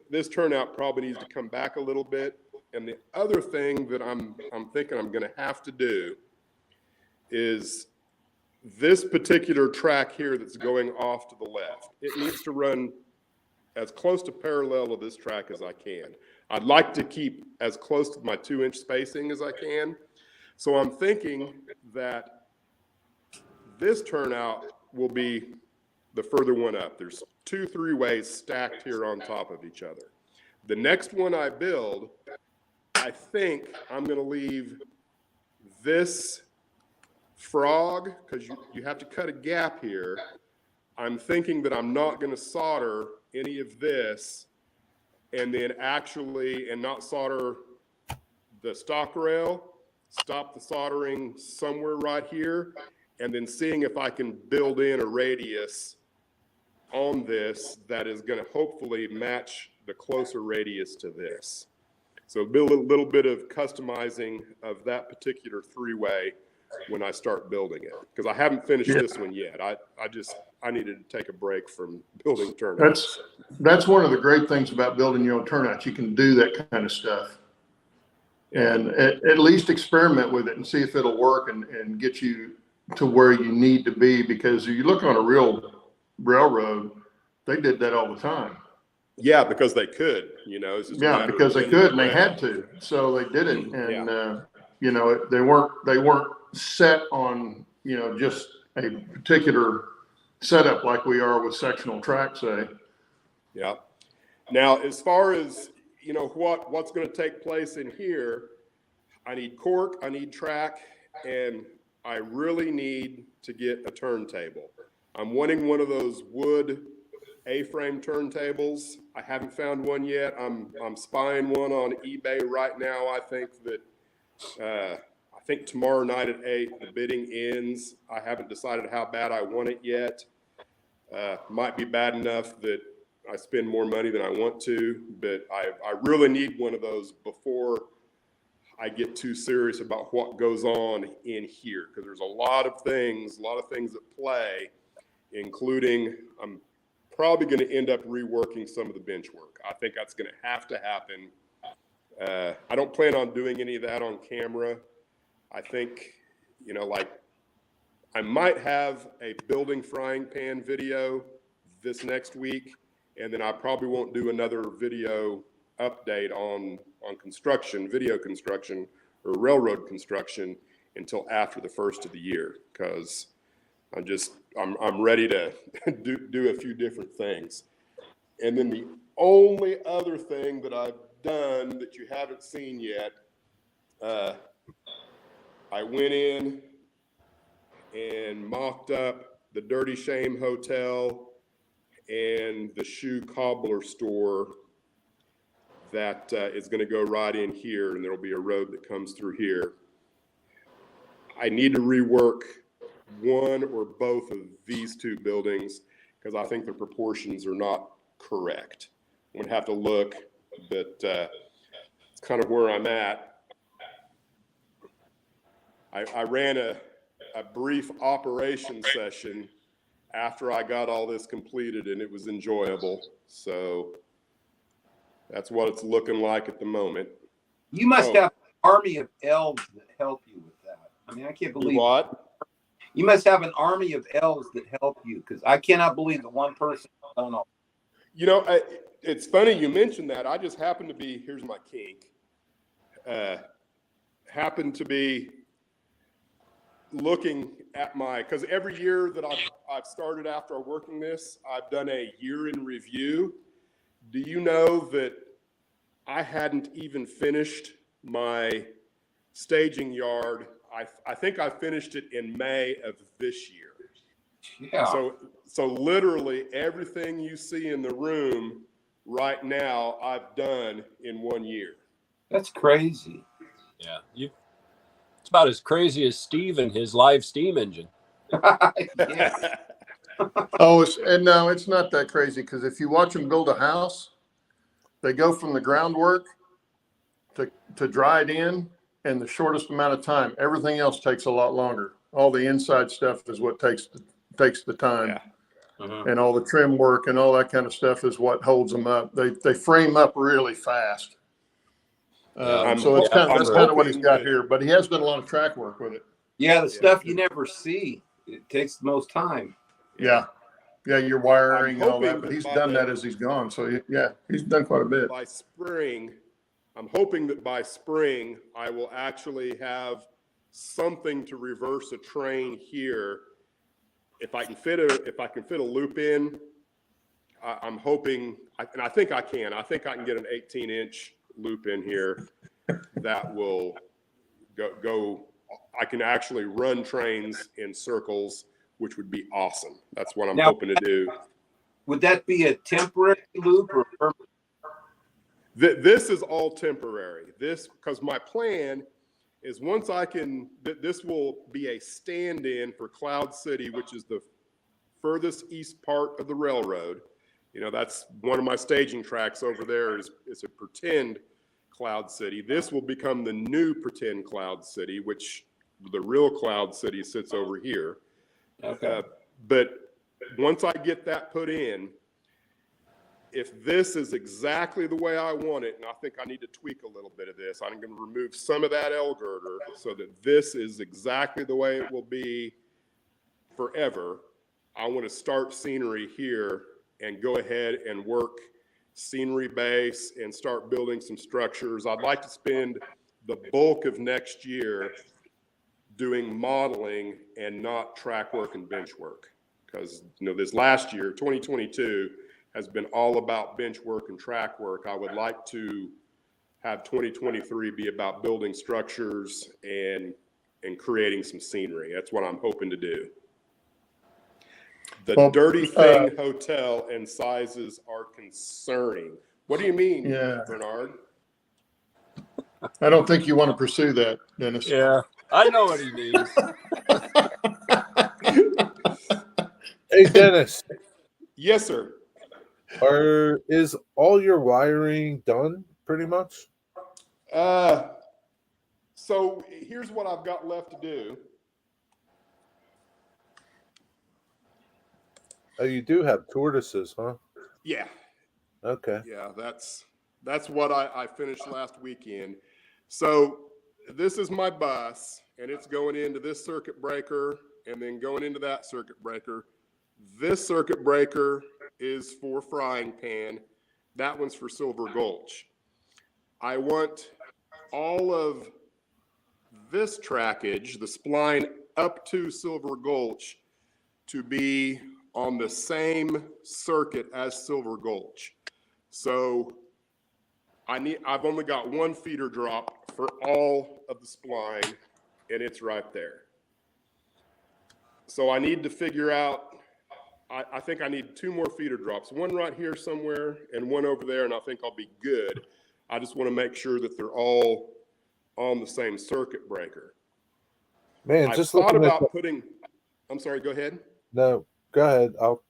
this turnout probably needs to come back a little bit. And the other thing that I'm thinking I'm going to have to do is this particular track here that's going off to the left, it needs to run as close to parallel to this track as I can. I'd like to keep as close to my 2-inch spacing as I can. So I'm thinking that this turnout will be the further one up. There's 2 3-ways stacked here on top of each other. The next one I build, I think I'm going to leave this frog, because you have to cut a gap here. I'm thinking that I'm not going to solder any of this, and then and not solder the stock rail, stop the soldering somewhere right here, and then seeing if I can build in a radius on this that is going to hopefully match the closer radius to this. So build a little bit of customizing of that particular 3-way when I start building it, because I haven't finished this one yet. I needed to take a break from building turnouts. That's one of the great things about building your own turnouts. You can do that kind of stuff, and at least experiment with it and see if it'll work and get you to where you need to be. Because if you look on a real railroad, they did that all the time. Yeah, because they could, it's just because they could and they had to, so they did it. And they weren't set on just a particular setup like we are with sectional track, say. Yeah. Now, as far as what's going to take place in here, I need cork, I need track, and I really need to get a turntable. I'm wanting one of those wood A-frame turntables. I haven't found one yet. I'm spying one on eBay right now. I think tomorrow night at 8 the bidding ends. I haven't decided how bad I want it yet. Might be bad enough that I spend more money than I want to, but I really need one of those before I get too serious about what goes on in here, because there's a lot of things at play, including I'm probably going to end up reworking some of the bench work. I think that's going to happen. I don't plan on doing any of that on camera. I think, I might have a building frying pan video this next week, and then I probably won't do another video update on video construction or railroad construction until after the first of the year, because I'm ready to do a few different things. And then the only other thing that I've done that you haven't seen yet, I went in and mocked up the Dirty Shame Hotel and the shoe cobbler store that is going to go right in here, and there'll be a road that comes through here. I need to rework one or both of these 2 buildings because I think the proportions are not correct. I'm going to have to look, but it's kind of where I'm at. I ran a brief operation session after I got all this completed, and it was enjoyable. So that's what it's looking like at the moment. You must have an army of elves that help you with that. I mean, I can't believe what? You must have an army of elves that help you, because I cannot believe that one person done all. It's funny you mentioned that. I just happened to be, here's my kink, happened to be looking at because every year that I've started after working this, I've done a year in review. Do you know that I hadn't even finished my staging yard? I think I finished it in May of this year. Yeah. So literally everything you see in the room right now, I've done in 1 year. That's crazy. Yeah. It's about as crazy as Steve and his live steam engine. Yeah. No, it's not that crazy, because if you watch them build a house, they go from the groundwork to dried in in the shortest amount of time. Everything else takes a lot longer. All the inside stuff is what takes the time. Yeah. Uh-huh. And all the trim work and all that kind of stuff is what holds them up. They frame up really fast. So that's kind of what he's got here. But he has done a lot of track work with it. Yeah, the stuff you never see. it takes the most time. Yeah. Yeah, you're wiring and all hoping that, but that he's by done the- that as he's gone. So yeah, he's done quite a bit. By spring, I'm hoping that by spring, I will actually have something to reverse a train here. If I can fit a loop in, I'm hoping, and I think I can. I think I can get an 18-inch loop in here that will go. I can actually run trains in circles, which would be awesome. That's what I'm hoping to do. Would that be a temporary loop or permanent? This is all temporary. Because my plan is once I can, this will be a stand-in for Cloud City, which is the furthest east part of the railroad. You know, that's one of my staging tracks over there is a pretend Cloud City. This will become the new pretend Cloud City, which the real Cloud City sits over here. Okay. But once I get that put in, if this is exactly the way I want it, and I think I need to tweak a little bit of this, I'm going to remove some of that L girder so that this is exactly the way it will be forever. I want to start scenery here and go ahead and work scenery base and start building some structures. I'd like to spend the bulk of next year doing modeling and not track work and bench work. Because, you know, this last year, 2022, has been all about bench work and track work. I would like to have 2023 be about building structures and creating some scenery. That's what I'm hoping to do. The Dirty Thing Hotel and sizes are concerning. What do you mean, Bernard? I don't think you want to pursue that, Dennis. Yeah, I know what he means. Hey, Dennis, Yes, sir. is all your wiring done pretty much? So here's what I've got left to do. Oh, you do have tortoises, huh? Yeah. Okay. Yeah, that's what I finished last weekend. So this is my bus, and it's going into this circuit breaker and then going into that circuit breaker. This circuit breaker is for Frying Pan. That one's for Silver Gulch. I want all of this trackage, the spline up to Silver Gulch, to be on the same circuit as Silver Gulch. So I've only got one feeder drop for all of the spline, and it's right there. So I need to figure out, I think I need 2 more feeder drops, one right here somewhere and one over there, and I think I'll be good. I just want to make sure that they're all on the same circuit breaker. Man, I just thought looking about at putting, I'm sorry, go ahead. No, go ahead. I'll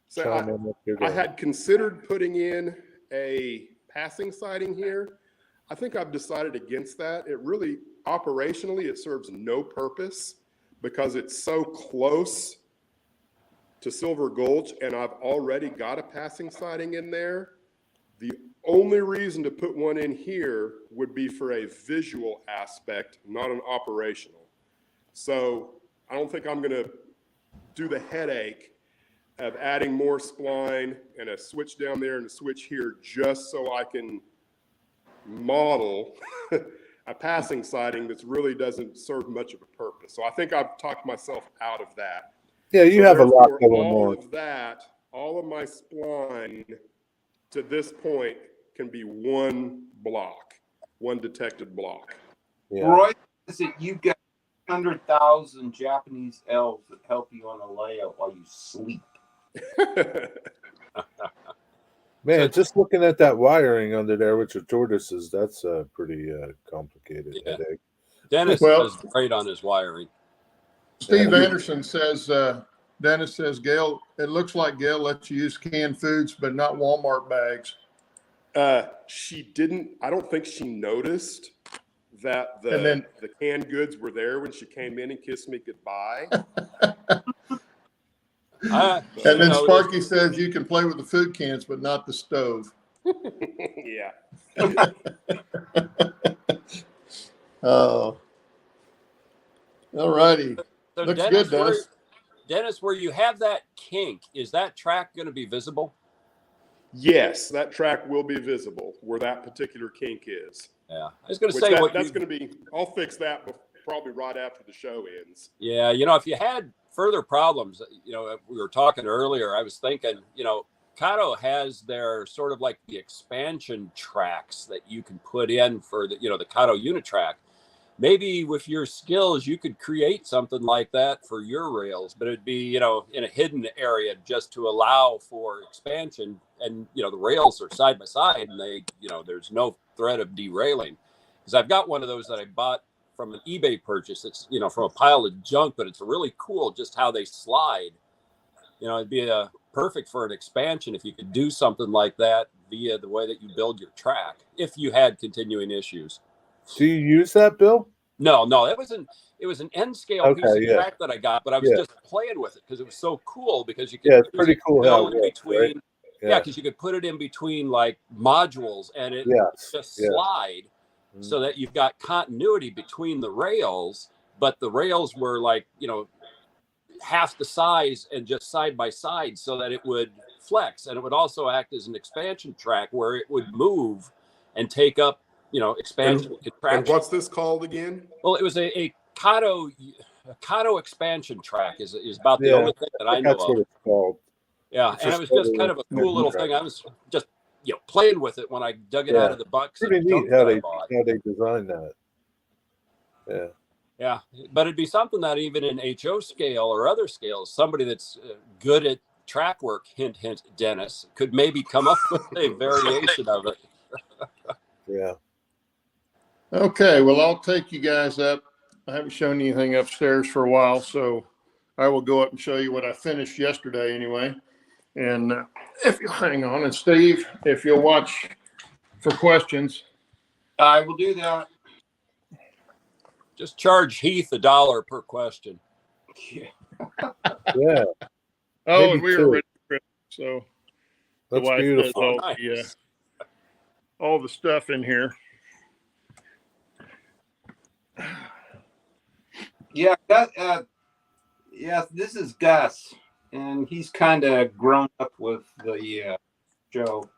So chime in if you're I going. had considered putting in a passing siding here. I think I've decided against that. It really, operationally, it serves no purpose because it's so close to Silver Gulch, and I've already got a passing siding in there. The only reason to put one in here would be for a visual aspect, not an operational. So I don't think I'm going to do the headache of adding more spline and a switch down there and a switch here just so I can model a passing siding that really doesn't serve much of a purpose. So I think I've talked myself out of that. Yeah, you So have a lot therefore, going all on. of that, all of my spline to this point can be one block, one detected block. Yeah. Roy says that you've got 100,000 Japanese elves that help you on a layout while you sleep. Man, just looking at that wiring under there with your tortoises, that's a pretty complicated Yeah. headache. Dennis Well- does great on his wiring. Steve Anderson says, Dennis says, Gail, it looks like Gail lets you use canned foods, but not Walmart bags. She didn't, I don't think she noticed that And then- the canned goods were there when she came in and kissed me goodbye. And then Sparky says you can play with the food cans, but not the stove. Yeah. Oh. All righty. So Looks good, Dennis. Dennis, where you have that kink, is that track going to be visible? Yes, that track will be visible where that particular kink is. Yeah, I was going to Which say that's going to be. I'll fix that probably right after the show ends. Yeah, if you had further problems, we were talking earlier. I was thinking, Kato has their sort of like the expansion tracks that you can put in for the Kato unit track. Maybe with your skills, you could create something like that for your rails, but it'd be, in a hidden area just to allow for expansion. And, the rails are side by side and they, there's no threat of derailing. Because I've got one of those that I bought from an eBay purchase. It's, from a pile of junk, but it's really cool just how they slide. It'd be perfect for an expansion if you could do something like that via the way that you build your track, if you had continuing issues. Do you use that, Bill? No, it was an N scale piece of track that I got, but I was just playing with it because it was so cool because you could it's pretty cool how it works, between right? because you could put it in between like modules and it just slide so that you've got continuity between the rails, but the rails were like, half the size and just side by side so that it would flex, and it would also act as an expansion track where it would move and take up expansion contraction. And what's this called again? Well, it was a Kato expansion track is about the only thing that I know that's what it's called. Yeah, and it was just kind of a cool little thing. I was just playing with it when I dug it out of the box. Pretty neat how they designed that. Yeah, but it'd be something that even in HO scale or other scales, somebody that's good at track work, hint, Dennis, could maybe come up with a variation of it. Yeah. Okay, well, I'll take you guys up. I haven't shown you anything upstairs for a while, so I will go up and show you what I finished yesterday anyway. And if you'll hang on, and Steve, if you'll watch for questions. I will do that. Just charge Heath $1 per question. Yeah. Yeah. Oh, Maybe and we 2. were ready for it, so That's the wife beautiful. does all the stuff in here. Yeah, this is Gus, and he's kind of grown up with the show.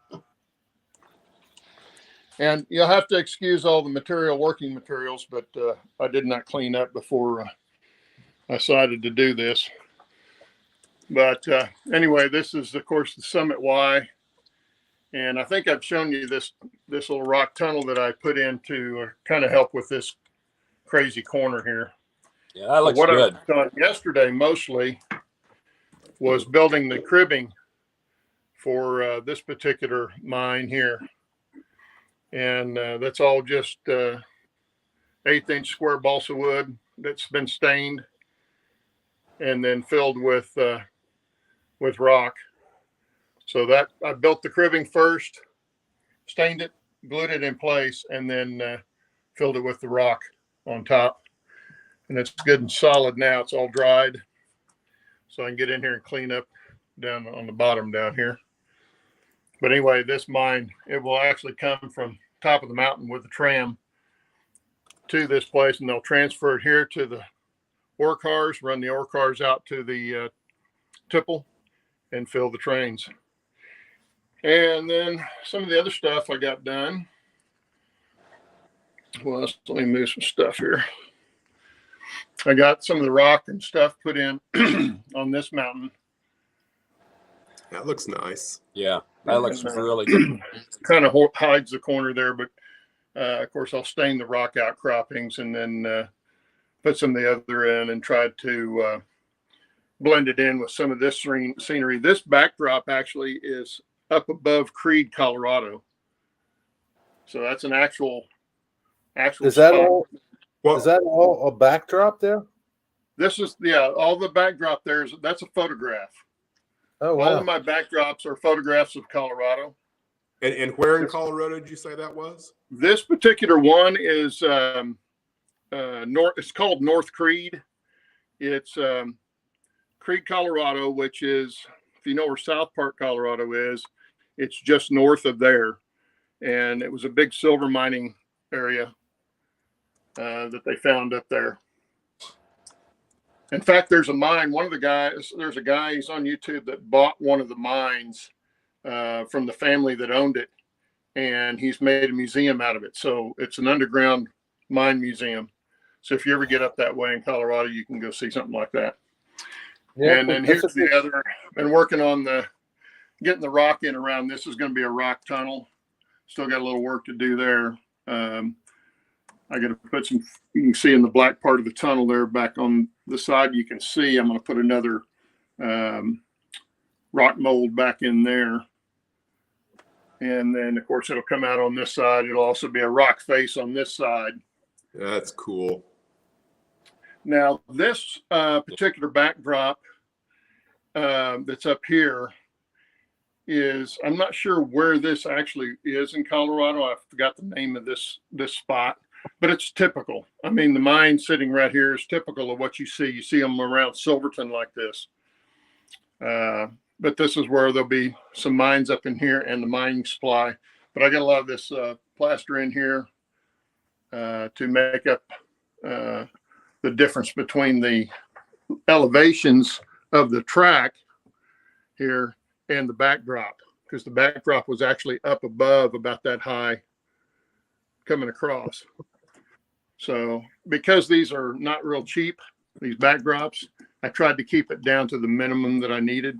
And you'll have to excuse all the working materials, but I did not clean up before I decided to do this. But anyway, this is, of course, the Summit Y. And I think I've shown you this little rock tunnel that I put in to kind of help with this crazy corner here. Yeah, that looks good. What I done yesterday mostly was building the cribbing for this particular mine here. And that's all just 1/8-inch square balsa wood that's been stained and then filled with rock. So that I built the cribbing first, stained it, glued it in place, and then filled it with the rock on top. And it's good and solid now. It's all dried. So I can get in here and clean up down on the bottom down here. But anyway, this mine, it will actually come from top of the mountain with the tram to this place, and they'll transfer it here to the ore cars, run the ore cars out to the tipple and fill the trains. And then some of the other stuff I got done was, let me move some stuff here. I got some of the rock and stuff put in on this mountain. That looks nice. Yeah, that looks really good. Kind of hides the corner there, but of course I'll stain the rock outcroppings and then put some of the other in and try to blend it in with some of this scenery. This backdrop actually is up above Creed, Colorado. So that's an actual Is that spot. all? Is that all a backdrop there? This is, all the backdrop there that's a photograph. Oh, wow. All of my backdrops are photographs of Colorado. And where in Colorado did you say that was? This particular one is it's called North Creed. It's Creed, Colorado, which is, if you know where South Park, Colorado is, it's just north of there. And it was a big silver mining area that they found up there. In fact, there's a mine. There's a guy, he's on YouTube, that bought one of the mines from the family that owned it, and he's made a museum out of it. So it's an underground mine museum. So if you ever get up that way in Colorado, you can go see something like that. Yeah, And then here's the other. Been working on getting the rock in around. This is going to be a rock tunnel. Still got a little work to do there. I got to put some. You can see in the black part of the tunnel there, back on the side. You can see I'm going to put another rock mold back in there. And then, of course, it'll come out on this side. It'll also be a rock face on this side. That's cool. Now, this particular backdrop that's up here is, I'm not sure where this actually is in Colorado. I forgot the name of this spot, but it's typical. I mean, the mine sitting right here is typical of what you see. You see them around Silverton like this. But this is where there'll be some mines up in here and the mining supply. But I got a lot of this plaster in here to make up the difference between the elevations of the track here and the backdrop, because the backdrop was actually up above about that high coming across. So because these are not real cheap, these backdrops, I tried to keep it down to the minimum that I needed.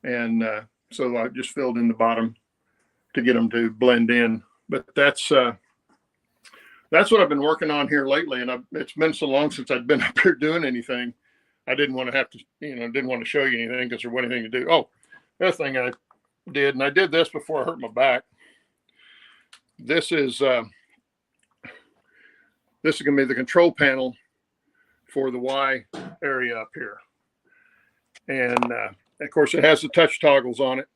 And so I just filled in the bottom to get them to blend in. But that's what I've been working on here lately. And it's been so long since I'd been up here doing anything. I didn't want to have to, didn't want to show you anything because there wasn't anything to do. Oh, the other thing I did, and I did this before I hurt my back. This is going to be the control panel for the Y area up here. And of course, it has the touch toggles on it,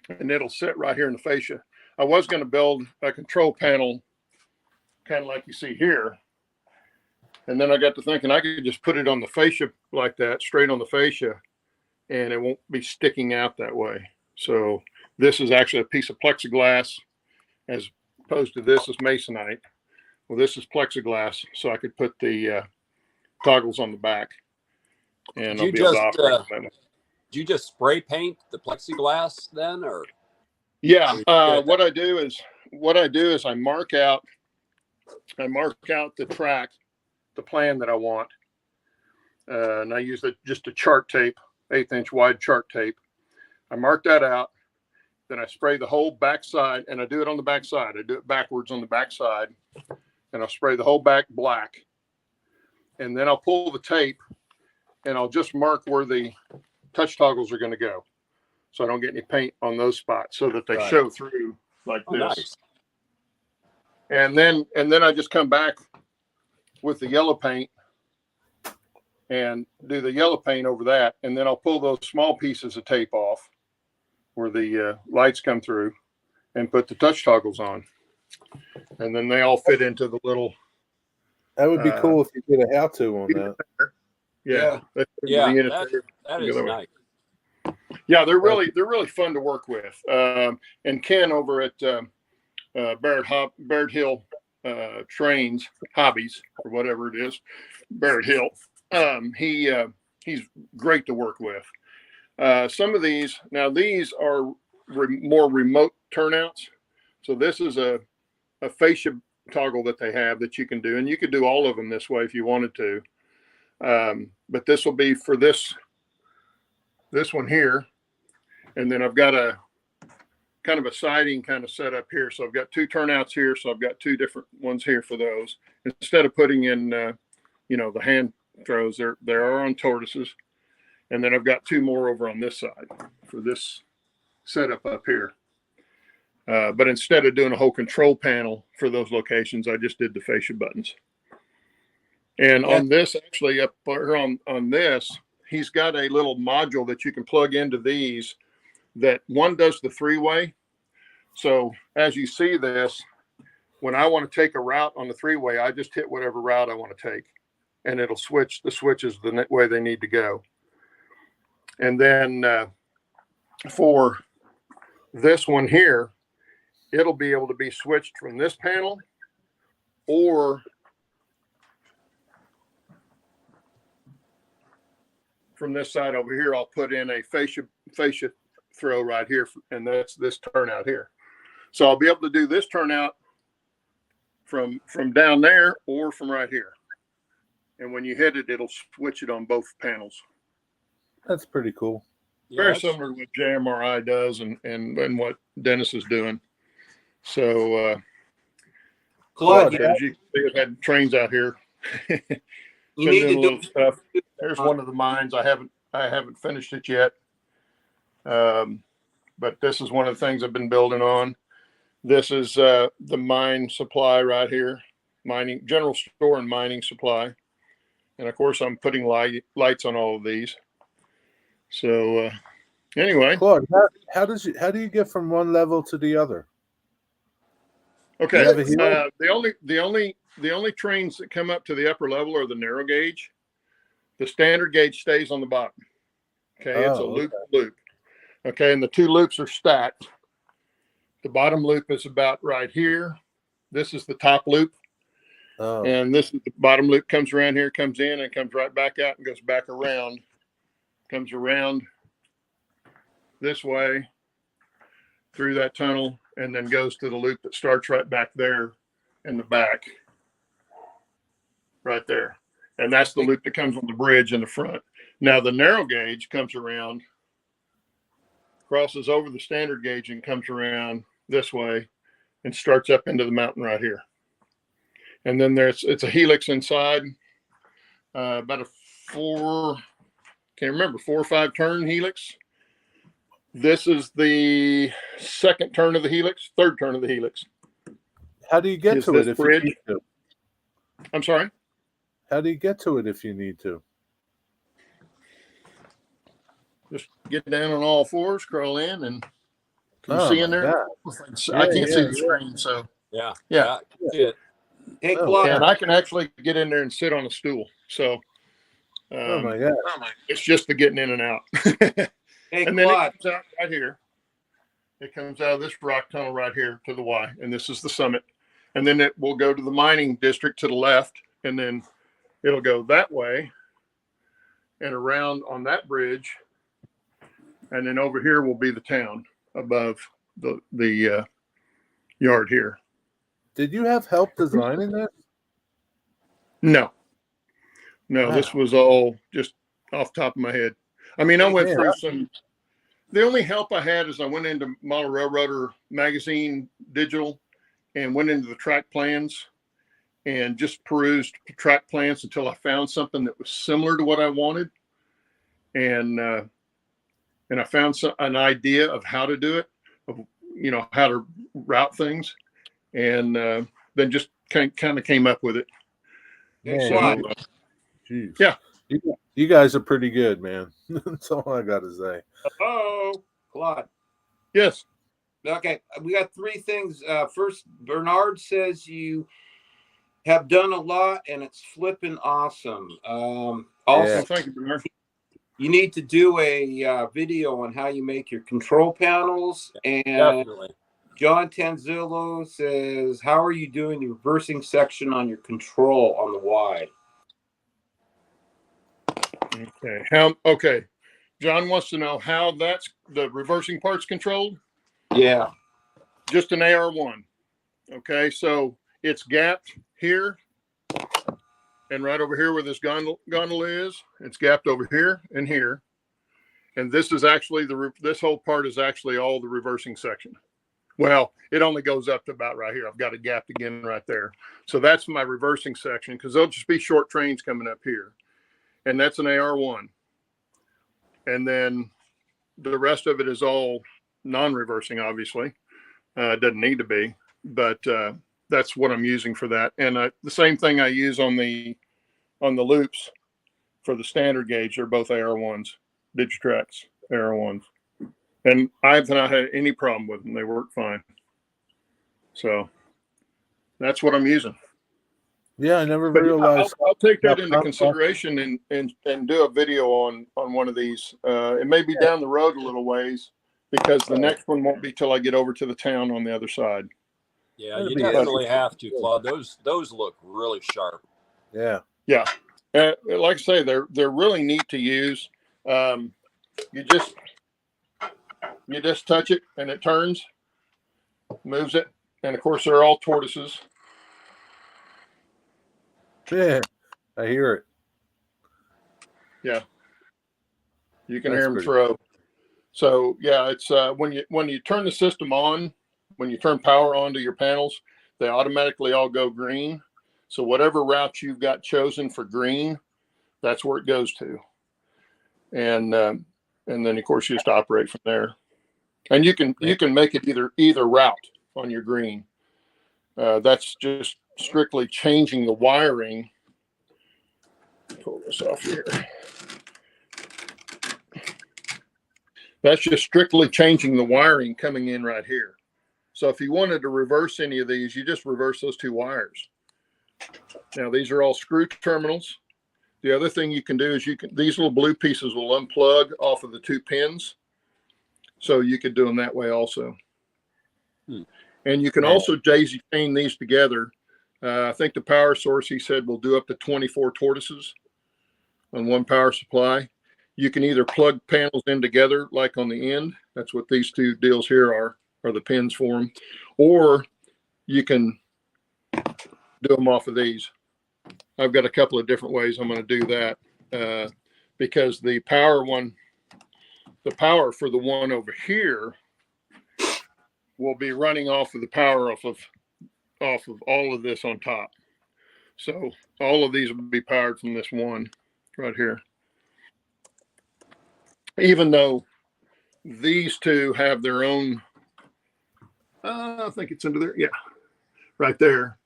and it'll sit right here in the fascia. I was going to build a control panel kind of like you see here. And then I got to thinking I could just put it on the fascia like that, straight on the fascia, and it won't be sticking out that way. So this is actually a piece of plexiglass as opposed to this is masonite. Well, this is plexiglass, so I could put the toggles on the back, and I'll be able to operate that. Did you just spray paint the plexiglass then, or? Yeah, what I do is I mark out the track, the plan that I want, and I use just a chart tape, 1/8-inch wide chart tape. I mark that out, then I spray the whole backside, and I do it on the backside. I do it backwards on the backside, and I'll spray the whole back black, and then I'll pull the tape, and I'll just mark where the touch toggles are going to go, so I don't get any paint on those spots, so that they show through like this. Nice. And then I just come back with the yellow paint and do the yellow paint over that, and then I'll pull those small pieces of tape off where the lights come through and put the touch toggles on, and then they all fit into the little. That would be cool if you did a how-to on that. Yeah, that is nice. Yeah, they're really fun to work with. And Ken over at Barrett Hill Trains Hobbies, or whatever it is, Barrett Hill. He's great to work with. Some of these are more remote turnouts. So this is a fascia toggle that they have that you can do, and you could do all of them this way if you wanted to. But this will be for this one here, and then I've got a kind of a siding kind of set up here. So I've got two turnouts here, so I've got two different ones here for those. Instead of putting in the hand throws, they are on tortoises, and then I've got two more over on this side for this setup up here. But instead of doing a whole control panel for those locations, I just did the fascia buttons. And on this, actually up here on this, he's got a little module that you can plug into these, that one does the 3-way. So as you see this, when I want to take a route on the 3-way, I just hit whatever route I want to take, and it'll switch the switches the way they need to go. And then for this one here, it'll be able to be switched from this panel, from this side over here, I'll put in a fascia throw right here, and that's this turnout here. So I'll be able to do this turnout from down there or from right here. And when you hit it, it'll switch it on both panels. That's pretty cool. Yeah, Very that's- similar to what JMRI does and what Dennis is doing. So, Claude, as you can see, I've had trains out here. you Been need doing to a little do stuff. There's one of the mines. I haven't finished it yet. But this is one of the things I've been building on. This is the mine supply right here, mining, general store and mining supply. And of course, I'm putting lights on all of these. So anyway, Claude, how do you get from one level to the other? okay. You have a hill? The only trains that come up to the upper level are the narrow gauge. The standard gauge stays on the bottom. Okay, it's a loop. Okay, and the two loops are stacked. The bottom loop is about right here. This is the top loop. Oh. And this is the bottom loop, comes around here, comes in and comes right back out and goes back around. Comes around this way through that tunnel and then goes to the loop that starts right back there in the back. Right there. And that's the loop that comes on the bridge in the front. Now the narrow gauge comes around, crosses over the standard gauge and comes around this way and starts up into the mountain right here. And then it's a helix inside, about a 4 or 5 turn helix. This is the second turn of the helix, third turn of the helix. How do you get to it this if bridge. you need to? I'm sorry? How do you get to it if you need to? Just get down on all fours, crawl in, and can you Oh see in my there? God. I can't see Yeah. the screen, so Yeah. Yeah. Yeah. Hey, Oh, Claude, and I can actually get in there and sit on a stool. So Oh my God. it's just the getting in and out. hey, And then Claude. it comes out right here. It comes out of this rock tunnel right here to the Y, and this is the summit. And then it will go to the mining district to the left, and then it'll go that way and around on that bridge. And then over here will be the town above the yard here. Did you have help designing this? No, this Wow. was all just off the top of my head. I mean, I went Yeah. through some. The only help I had is I went into Model Railroader magazine digital and went into the track plans and just perused track plans until I found something that was similar to what I wanted. And I found an idea of how to do it, of how to route things, and then just kind of came up with it. Hey, Man, Claude. Jeez. Yeah. You guys are pretty good, man. That's all I got to say. Hello, Claude. Yes. Okay, we got 3 things. First, Bernard says you have done a lot and it's flipping awesome. Also, Well, thank you, Bernard. you need to do a video on how you make your control panels. And Definitely. John Tanzillo says, how are you doing the reversing section on your control on the Y? Okay. John wants to know how that's the reversing part's controlled. Yeah. Just an AR1. Okay, so it's gapped here and right over here where this gondola is. It's gapped over here and here. And this is actually this whole part is actually all the reversing section. Well, it only goes up to about right here. I've got it gapped again right there. So that's my reversing section because there'll just be short trains coming up here. And that's an AR1. And then the rest of it is all non-reversing, obviously. It doesn't need to be, but that's what I'm using for that. And the same thing I use on the loops for the standard gauge. They're both AR1s, Digitrax AR1s. And I've not had any problem with them. They work fine. So that's what I'm using. Yeah, I never But realized. I'll take that into consideration and do a video on one of these. It may be down the road a little ways because the next one won't be till I get over to the town on the other side. Yeah, That'd you be definitely have to, Claude. Those look really sharp. Yeah. Yeah. Like I say, they're really neat to use. You just touch it and it turns, moves it. And of course, they're all tortoises. Yeah, I hear it. Yeah. You can That's hear them pretty- throw. So yeah, it's when you turn the system on, when you turn power onto your panels, they automatically all go green. So whatever route you've got chosen for green, that's where it goes to. And then of course you just operate from there. And you can make it either route on your green. That's just strictly changing the wiring. Pull this off here. That's just strictly changing the wiring coming in right here. So if you wanted to reverse any of these, you just reverse those two wires. Now these are all screw terminals. The other thing you can do is these little blue pieces will unplug off of the two pins. So you could do them that way also. And you can also daisy chain these together. I think the power source, he said, will do up to 24 tortoises on one power supply. You can either plug panels in together, like on the end. That's what these two deals here are the pins for them. Or you can do them off of these. I've got a couple of different ways I'm going to do that because the power for the one over here will be running off of the power off of all of this on top. So all of these will be powered from this one right here. Even though these two have their own, I think it's under there. Yeah, right there.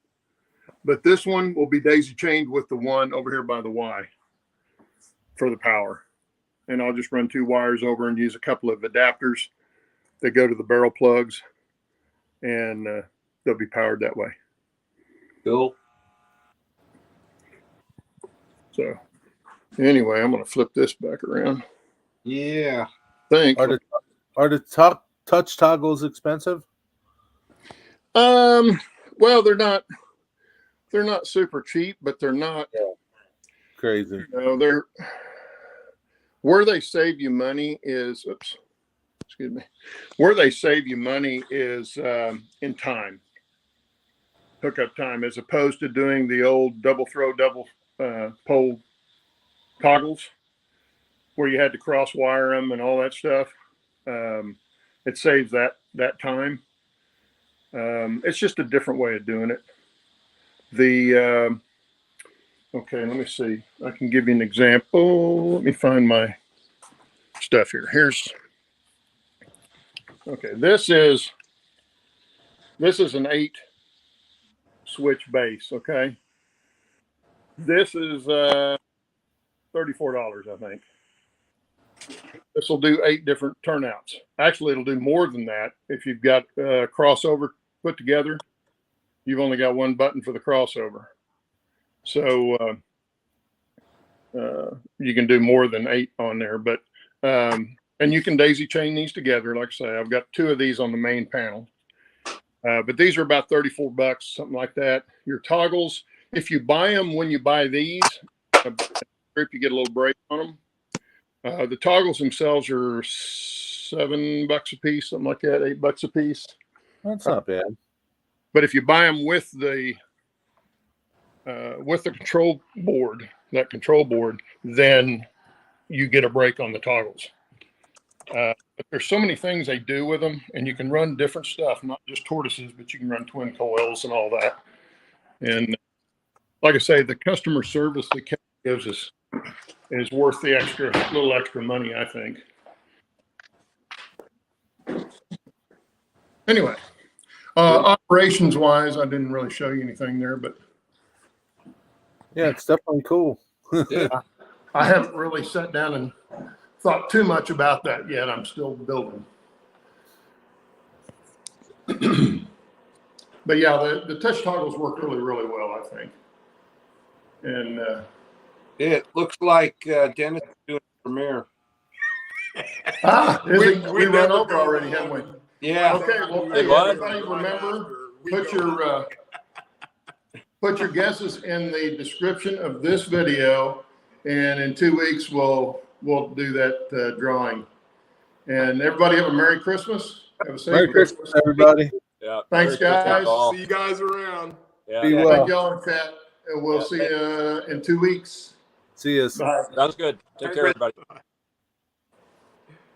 But this one will be daisy chained with the one over here by the Y for the power. And I'll just run two wires over and use a couple of adapters that go to the barrel plugs, and they'll be powered that way. Cool. So anyway, I'm going to flip this back around. Yeah. Thanks. Are the touch toggles expensive? Well, they're not super cheap, but they're not Crazy. they're where they save you money is where they save you money is in time, hookup time, as opposed to doing the old double throw double pole toggles where you had to cross wire them and all that stuff. It saves that time. It's just a different way of doing it. Okay, let me see. I can give you an example. Let me find my stuff here. Okay, this is an 8 switch base, okay? This is $34, I think. This will do 8 different turnouts. Actually, it'll do more than that. If you've got crossover put together, you've only got one button for the crossover. So you can do more than 8 on there, but and you can daisy chain these together. Like I say, I've got 2 of these on the main panel, but these are about $34, something like that. Your toggles, if you buy them when you buy these, if you get a little break on them, the toggles themselves are $7 a piece, something like that, $8 a piece. That's not bad. But if you buy them with the control board, then you get a break on the toggles. But there's so many things they do with them, and you can run different stuff, not just tortoises, but you can run twin coils and all that. And like I say, the customer service that Kevin gives us is worth the little extra money, I think. Anyway, operations wise, I didn't really show you anything there, but Yeah, it's definitely cool. Yeah. I haven't really sat down and thought too much about that yet. I'm still building. But yeah, the touch toggles work really, really well, I think. And It looks like Dennis is doing a premiere. we run over already, haven't we? Yeah. Okay, well, hey, everybody remember, put your guesses in the description of this video, and in 2 weeks we'll we'll do that drawing. And everybody have a Merry Christmas. Have a safe Merry Christmas, everybody. Yeah. Thanks, Merry Christmas, guys. all. See you guys around. Yeah. Be Thank well. y'all in chat. And we'll see you in 2 weeks. See you. Bye. Sounds good. Take care, everybody.